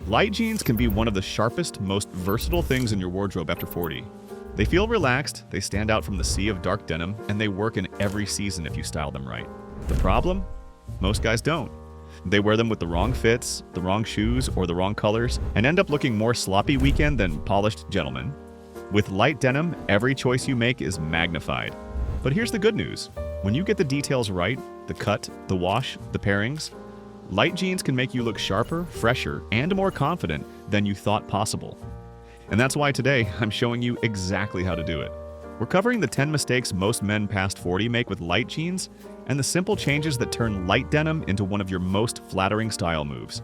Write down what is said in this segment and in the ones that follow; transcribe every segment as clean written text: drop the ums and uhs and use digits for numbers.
Light jeans can be one of the sharpest, most versatile things in your wardrobe after 40. They feel relaxed, they stand out from the sea of dark denim, and they work in every season if you style them right. The problem? Most guys don't. They wear them with the wrong fits, the wrong shoes, or the wrong colors, and end up looking more sloppy weekend than polished gentlemen. With light denim, every choice you make is magnified. But here's the good news. When you get the details right, the cut, the wash, the pairings, light jeans can make you look sharper, fresher, and more confident than you thought possible. And that's why today I'm showing you exactly how to do it. We're covering the 10 mistakes most men past 40 make with light jeans and the simple changes that turn light denim into one of your most flattering style moves.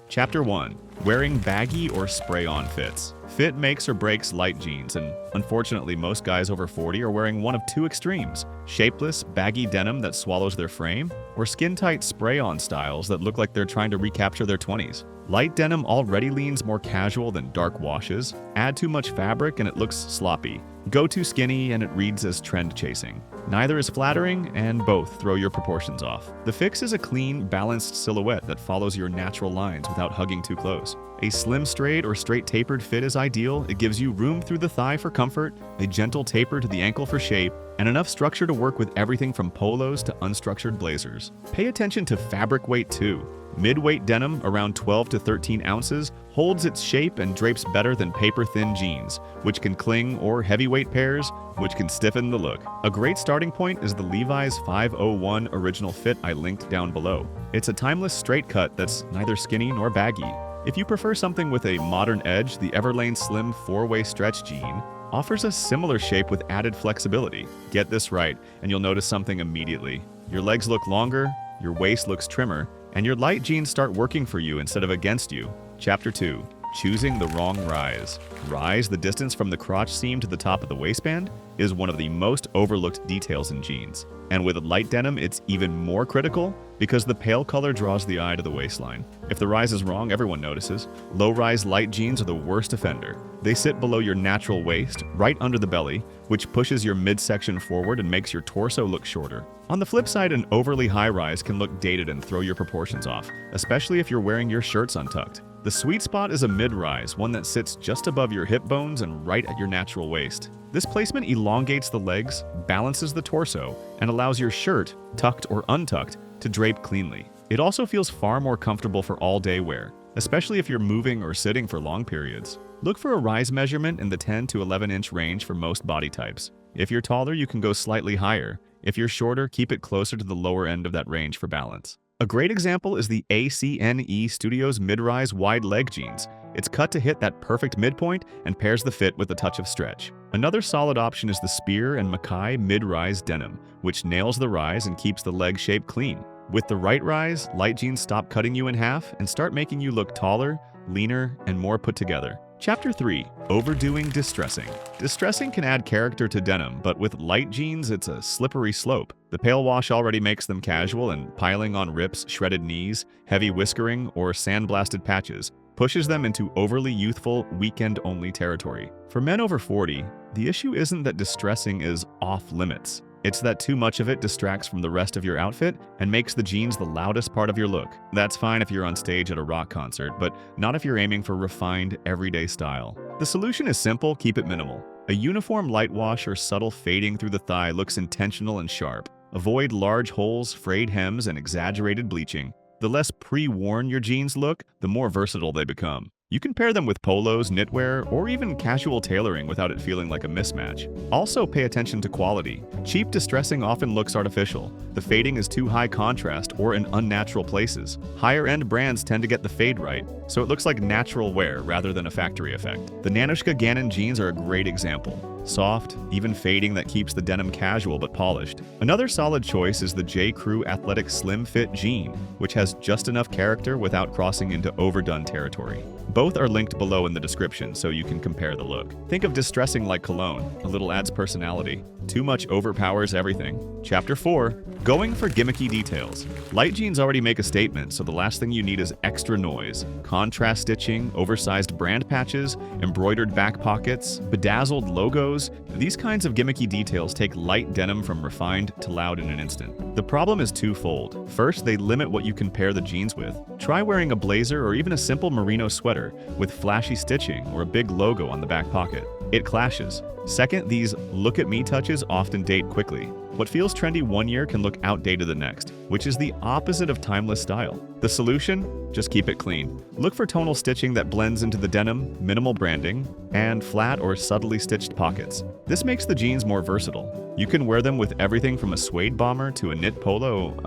Chapter 1. Wearing baggy or spray-on fits. Fit makes or breaks light jeans, and unfortunately most guys over 40 are wearing one of two extremes: shapeless, baggy denim that swallows their frame, or skin-tight spray-on styles that look like they're trying to recapture their 20s. Light denim already leans more casual than dark washes. Add too much fabric and it looks sloppy. Go too skinny and it reads as trend chasing. Neither is flattering, and both throw your proportions off. The fix is a clean, balanced silhouette that follows your natural lines without hugging too close. A slim straight or straight tapered fit is ideal. It gives you room through the thigh for comfort, a gentle taper to the ankle for shape, and enough structure to work with everything from polos to unstructured blazers. Pay attention to fabric weight too. Mid-weight denim, around 12 to 13 ounces, holds its shape and drapes better than paper-thin jeans, which can cling, or heavyweight pairs, which can stiffen the look. A great starting point is the Levi's 501 original fit I linked down below. It's a timeless straight cut that's neither skinny nor baggy. If you prefer something with a modern edge, the Everlane Slim 4-way stretch jean offers a similar shape with added flexibility. Get this right, and you'll notice something immediately. Your legs look longer, your waist looks trimmer, and your light jeans start working for you instead of against you. Chapter 2. Choosing the wrong rise. Rise, the distance from the crotch seam to the top of the waistband, is one of the most overlooked details in jeans. And with light denim, it's even more critical because the pale color draws the eye to the waistline. If the rise is wrong, everyone notices. Low-rise light jeans are the worst offender. They sit below your natural waist, right under the belly, which pushes your midsection forward and makes your torso look shorter. On the flip side, an overly high rise can look dated and throw your proportions off, especially if you're wearing your shirts untucked. The sweet spot is a mid-rise, one that sits just above your hip bones and right at your natural waist. This placement elongates the legs, balances the torso, and allows your shirt, tucked or untucked, to drape cleanly. It also feels far more comfortable for all-day wear, especially if you're moving or sitting for long periods. Look for a rise measurement in the 10 to 11-inch range for most body types. If you're taller, you can go slightly higher. If you're shorter, keep it closer to the lower end of that range for balance. A great example is the ACNE Studios mid-rise wide leg jeans. It's cut to hit that perfect midpoint and pairs the fit with a touch of stretch. Another solid option is the Spear and Mackay mid-rise denim, which nails the rise and keeps the leg shape clean. With the right rise, light jeans stop cutting you in half and start making you look taller, leaner, and more put together. Chapter 3. Overdoing distressing. Distressing can add character to denim, but with light jeans, it's a slippery slope. The pale wash already makes them casual, and piling on rips, shredded knees, heavy whiskering, or sandblasted patches pushes them into overly youthful, weekend-only territory. For men over 40, the issue isn't that distressing is off-limits. It's that too much of it distracts from the rest of your outfit and makes the jeans the loudest part of your look. That's fine if you're on stage at a rock concert, but not if you're aiming for refined, everyday style. The solution is simple: keep it minimal. A uniform light wash or subtle fading through the thigh looks intentional and sharp. Avoid large holes, frayed hems, and exaggerated bleaching. The less pre-worn your jeans look, the more versatile they become. You can pair them with polos, knitwear, or even casual tailoring without it feeling like a mismatch. Also, pay attention to quality. Cheap distressing often looks artificial. The fading is too high contrast or in unnatural places. Higher-end brands tend to get the fade right, so it looks like natural wear rather than a factory effect. The Nanushka Gannon jeans are a great example. Soft, even fading that keeps the denim casual but polished. Another solid choice is the J. Crew Athletic Slim Fit jean, which has just enough character without crossing into overdone territory. Both are linked below in the description so you can compare the look. Think of distressing like cologne. A little adds personality. Too much overpowers everything. Chapter 4. Going for gimmicky details. Light jeans already make a statement, so the last thing you need is extra noise. Contrast stitching, oversized brand patches, embroidered back pockets, bedazzled logos, polos, these kinds of gimmicky details take light denim from refined to loud in an instant. The problem is twofold. First, they limit what you can pair the jeans with. Try wearing a blazer or even a simple merino sweater with flashy stitching or a big logo on the back pocket. It clashes. Second, these look-at-me touches often date quickly. What feels trendy one year can look outdated the next, which is the opposite of timeless style. The solution? Just keep it clean. Look for tonal stitching that blends into the denim, minimal branding, and flat or subtly stitched pockets. This makes the jeans more versatile. You can wear them with everything from a suede bomber to a knit polo,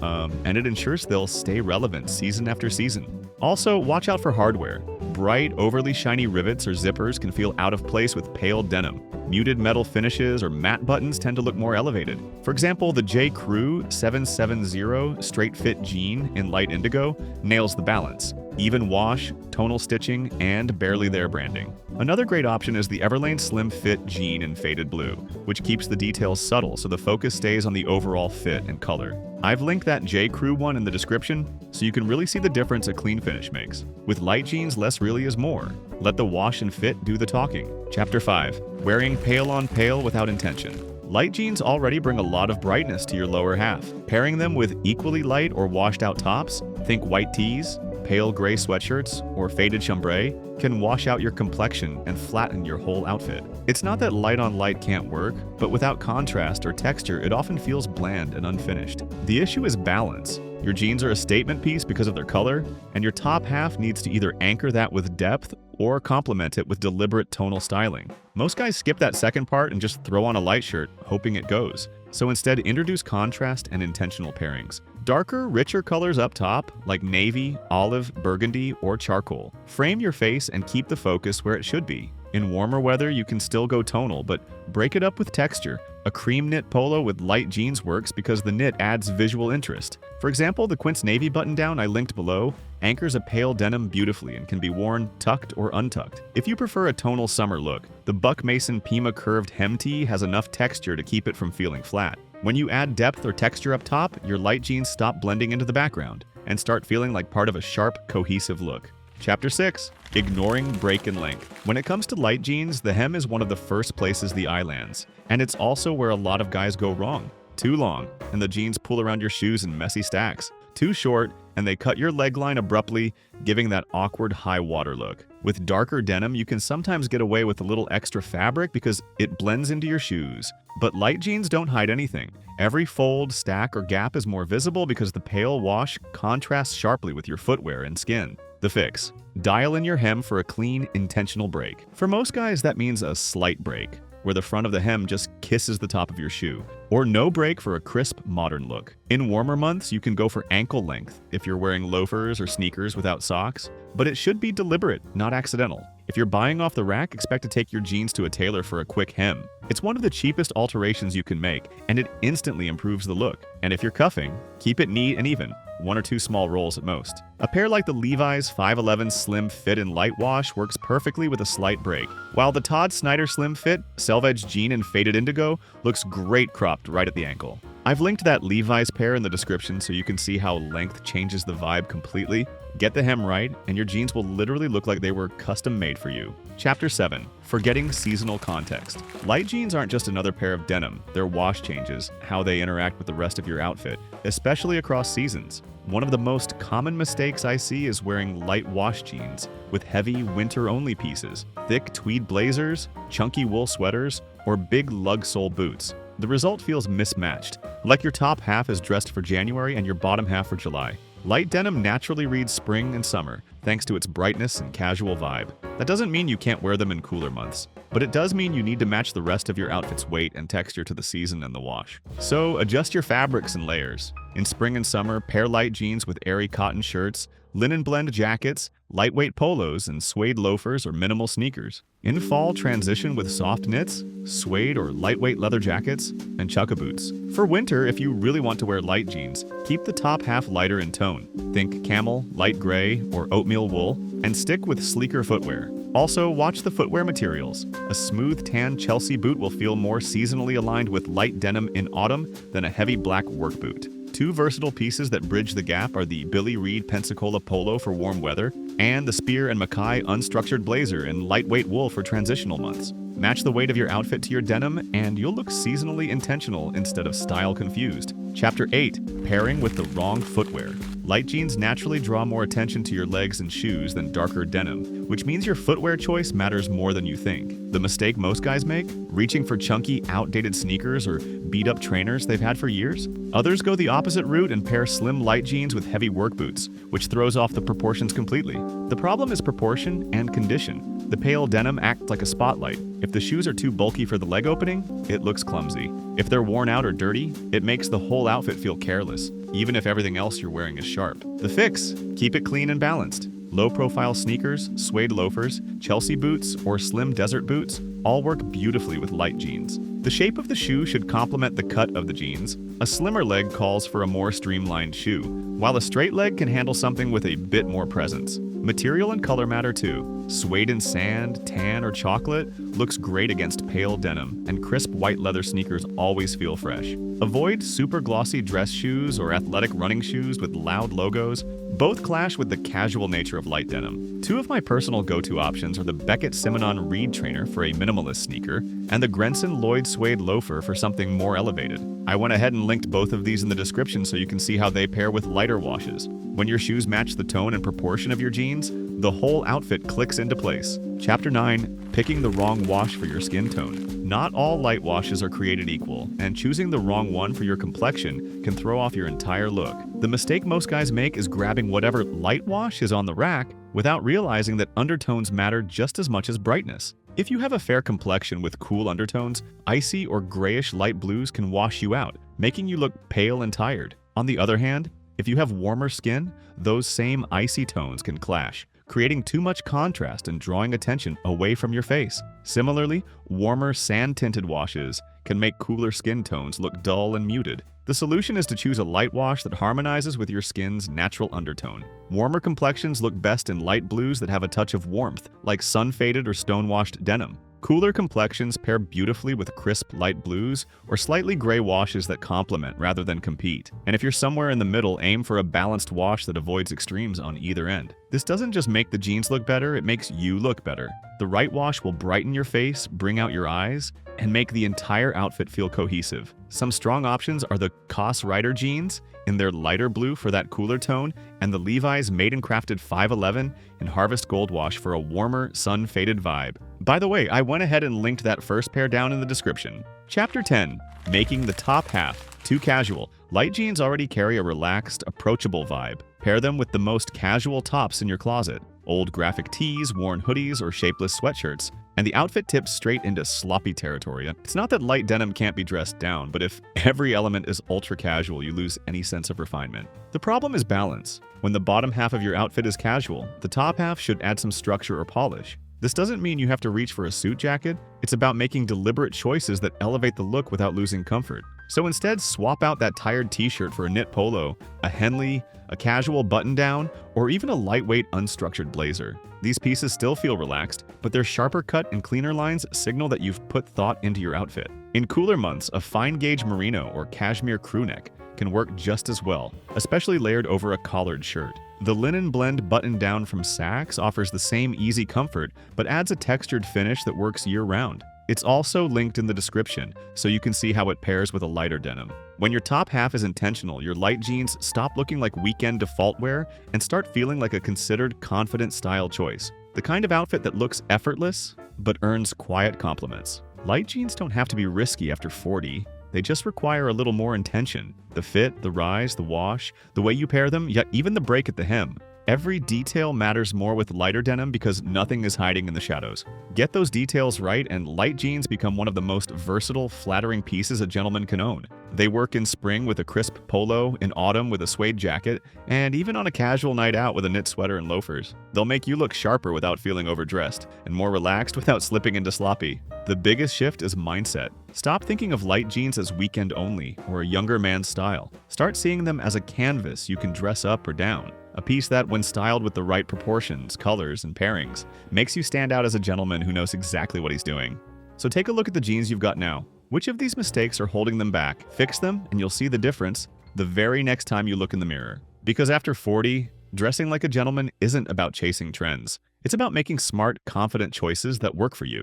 and it ensures they'll stay relevant season after season. Also, watch out for hardware. Bright, overly shiny rivets or zippers can feel out of place with pale denim. Muted metal finishes or matte buttons tend to look more elevated. For example, the J. Crew 770 straight fit jean in light indigo nails the balance. Even wash, tonal stitching, and barely there branding. Another great option is the Everlane Slim Fit jean in faded blue, which keeps the details subtle so the focus stays on the overall fit and color. I've linked that J. Crew one in the description so you can really see the difference a clean finish makes. With light jeans, less really is more. Let the wash and fit do the talking. Chapter 5. Wearing pale on pale without intention. Light jeans already bring a lot of brightness to your lower half. Pairing them with equally light or washed out tops, think white tees, pale gray sweatshirts, or faded chambray, can wash out your complexion and flatten your whole outfit. It's not that light on light can't work, but without contrast or texture, it often feels bland and unfinished. The issue is balance. Your jeans are a statement piece because of their color, and your top half needs to either anchor that with depth or complement it with deliberate tonal styling. Most guys skip that second part and just throw on a light shirt, hoping it goes. So instead, introduce contrast and intentional pairings. Darker, richer colors up top, like navy, olive, burgundy, or charcoal. Frame your face and keep the focus where it should be. In warmer weather, you can still go tonal, but break it up with texture. A cream knit polo with light jeans works because the knit adds visual interest. For example, the Quince navy button-down I linked below anchors a pale denim beautifully and can be worn tucked or untucked. If you prefer a tonal summer look, the Buck Mason Pima curved hem tee has enough texture to keep it from feeling flat. When you add depth or texture up top, your light jeans stop blending into the background and start feeling like part of a sharp, cohesive look. Chapter 6. Ignoring break in length. When it comes to light jeans, the hem is one of the first places the eye lands. And it's also where a lot of guys go wrong. Too long, and the jeans pull around your shoes in messy stacks. Too short, and they cut your leg line abruptly, giving that awkward high water look. With darker denim, you can sometimes get away with a little extra fabric because it blends into your shoes. But light jeans don't hide anything. Every fold, stack, or gap is more visible because the pale wash contrasts sharply with your footwear and skin. The fix. Dial in your hem for a clean, intentional break. For most guys, that means a slight break, where the front of the hem just kisses the top of your shoe. Or no break for a crisp, modern look. In warmer months, you can go for ankle length if you're wearing loafers or sneakers without socks, but it should be deliberate, not accidental. If you're buying off the rack, expect to take your jeans to a tailor for a quick hem. It's one of the cheapest alterations you can make, and it instantly improves the look. And if you're cuffing, keep it neat and even. 1 or 2 small rolls at most. A pair like the Levi's 511 Slim Fit in light wash works perfectly with a slight break, while the Todd Snyder Slim Fit selvedge jean in faded indigo looks great cropped right at the ankle. I've linked that Levi's pair in the description so you can see how length changes the vibe completely. Get the hem right, and your jeans will literally look like they were custom made for you. Chapter 7. Forgetting seasonal context. Light jeans aren't just another pair of denim, they're wash changes, how they interact with the rest of your outfit, especially across seasons. One of the most common mistakes I see is wearing light wash jeans with heavy winter-only pieces, thick tweed blazers, chunky wool sweaters, or big lug sole boots. The result feels mismatched, like your top half is dressed for January and your bottom half for July. Light denim naturally reads spring and summer, thanks to its brightness and casual vibe. That doesn't mean you can't wear them in cooler months, but it does mean you need to match the rest of your outfit's weight and texture to the season and the wash. So adjust your fabrics and layers. In spring and summer, pair light jeans with airy cotton shirts, linen blend jackets, lightweight polos, and suede loafers or minimal sneakers. In fall, transition with soft knits, suede or lightweight leather jackets, and chukka boots. For winter, if you really want to wear light jeans, keep the top half lighter in tone. Think camel, light gray, or oatmeal wool, and stick with sleeker footwear. Also, watch the footwear materials. A smooth tan Chelsea boot will feel more seasonally aligned with light denim in autumn than a heavy black work boot. 2 versatile pieces that bridge the gap are the Billy Reed Pensacola Polo for warm weather And the Spear and Mackay unstructured blazer in lightweight wool for transitional months. Match the weight of your outfit to your denim, and you'll look seasonally intentional instead of style confused. Chapter 8. Pairing with the wrong footwear. Light jeans naturally draw more attention to your legs and shoes than darker denim, which means your footwear choice matters more than you think. The mistake most guys make? Reaching for chunky, outdated sneakers or beat-up trainers they've had for years? Others go the opposite route and pair slim light jeans with heavy work boots, which throws off the proportions completely. The problem is proportion and condition. The pale denim acts like a spotlight. If the shoes are too bulky for the leg opening, it looks clumsy. If they're worn out or dirty, it makes the whole outfit feel careless, even if everything else you're wearing is sharp. The fix: keep it clean and balanced. Low-profile sneakers, suede loafers, Chelsea boots, or slim desert boots all work beautifully with light jeans. The shape of the shoe should complement the cut of the jeans. A slimmer leg calls for a more streamlined shoe, while a straight leg can handle something with a bit more presence. Material and color matter too. Suede and sand, tan, or chocolate looks great against pale denim, and crisp white leather sneakers always feel fresh. Avoid super glossy dress shoes or athletic running shoes with loud logos. Both clash with the casual nature of light denim. Two of my personal go-to options are the Beckett Simonon Reed trainer for a minimalist sneaker and the Grenson Lloyd suede loafer for something more elevated. I went ahead and linked both of these in the description so you can see how they pair with lighter washes. When your shoes match the tone and proportion of your jeans, the whole outfit clicks into place. Chapter 9. Picking the wrong wash for your skin tone. Not all light washes are created equal, and choosing the wrong one for your complexion can throw off your entire look. The mistake most guys make is grabbing whatever light wash is on the rack without realizing that undertones matter just as much as brightness. If you have a fair complexion with cool undertones, icy or grayish light blues can wash you out, making you look pale and tired. On the other hand, if you have warmer skin, those same icy tones can clash, creating too much contrast and drawing attention away from your face. Similarly, warmer sand-tinted washes can make cooler skin tones look dull and muted. The solution is to choose a light wash that harmonizes with your skin's natural undertone. Warmer complexions look best in light blues that have a touch of warmth, like sun-faded or stone-washed denim. Cooler complexions pair beautifully with crisp light blues or slightly gray washes that complement rather than compete. And if you're somewhere in the middle, aim for a balanced wash that avoids extremes on either end. This doesn't just make the jeans look better, it makes you look better. The right wash will brighten your face, bring out your eyes, and make the entire outfit feel cohesive. Some strong options are the COS Rider jeans in their lighter blue for that cooler tone, and the Levi's Made and Crafted 511 in Harvest Gold Wash for a warmer, sun-faded vibe. By the way, I went ahead and linked that first pair down in the description. Chapter 10. Making the top half too casual. Light jeans already carry a relaxed, approachable vibe. Pair them with the most casual tops in your closet. Old graphic tees, worn hoodies, or shapeless sweatshirts, and the outfit tips straight into sloppy territory. It's not that light denim can't be dressed down, but if every element is ultra casual, you lose any sense of refinement. The problem is balance. When the bottom half of your outfit is casual, the top half should add some structure or polish. This doesn't mean you have to reach for a suit jacket. It's about making deliberate choices that elevate the look without losing comfort. So instead, swap out that tired t-shirt for a knit polo, a Henley, a casual button-down, or even a lightweight unstructured blazer. These pieces still feel relaxed, but their sharper cut and cleaner lines signal that you've put thought into your outfit. In cooler months, a fine-gauge merino or cashmere crew neck can work just as well, especially layered over a collared shirt. The linen blend button-down from Saks offers the same easy comfort, but adds a textured finish that works year-round. It's also linked in the description, so you can see how it pairs with a lighter denim. When your top half is intentional, your light jeans stop looking like weekend default wear and start feeling like a considered, confident style choice. The kind of outfit that looks effortless, but earns quiet compliments. Light jeans don't have to be risky after 40. They just require a little more intention. The fit, the rise, the wash, the way you pair them, yet even the break at the hem. Every detail matters more with lighter denim because nothing is hiding in the shadows. Get those details right and light jeans become one of the most versatile, flattering pieces a gentleman can own. They work in spring with a crisp polo, in autumn with a suede jacket, and even on a casual night out with a knit sweater and loafers. They'll make you look sharper without feeling overdressed, and more relaxed without slipping into sloppy. The biggest shift is mindset. Stop thinking of light jeans as weekend only or a younger man's style. Start seeing them as a canvas you can dress up or down. A piece that, when styled with the right proportions, colors, and pairings, makes you stand out as a gentleman who knows exactly what he's doing. So take a look at the jeans you've got now. Which of these mistakes are holding them back? Fix them, and you'll see the difference the very next time you look in the mirror. Because after 40, Dressing like a gentleman isn't about chasing trends. It's about making smart, confident choices that work for you.